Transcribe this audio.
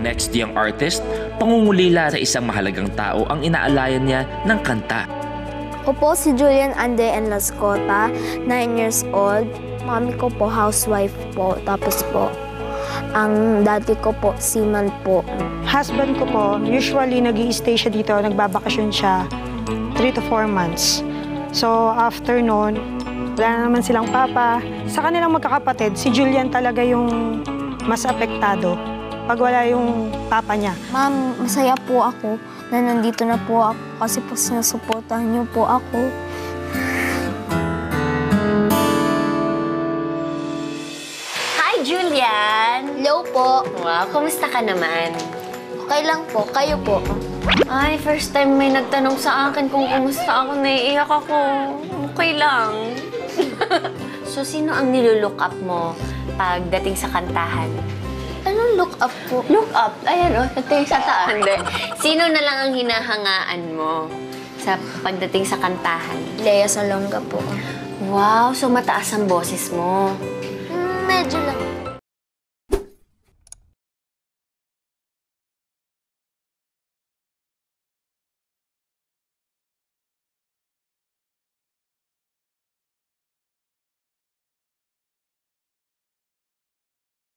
next young artist, pangungulila sa isang mahalagang tao ang inaalayan niya ng kanta. Ako po si Julian Ande Enlascota, 9 years old. Mami ko po, housewife po. Tapos po, ang daddy ko po, seaman po. Husband ko po, usually nag-i-stay siya dito, nagbabakasyon siya 3 to 4 months. So after noon, wala na naman silang papa. Sa kanilang magkakapatid, si Julian talaga yung mas apektado pag wala yung papa niya. Ma'am, masaya po ako na nandito na po ako kasi po sinusuportahan niyo po ako. Hi, Julian! Hello po. Wow, kumusta ka naman? Okay lang po. Kayo po. Ay, first time may nagtanong sa akin kung kumusta ako. Naiiyak ako. Okay lang. So, sino ang nilulook up mo pagdating sa kantahan? Anong look up po? Look up? Ayan, oh, nagtingin sa taas. Hindi. Sino na lang ang hinahangaan mo sa pagdating sa kantahan? Lea Salonga po. Wow, so mataas ang boses mo. Medyo lang.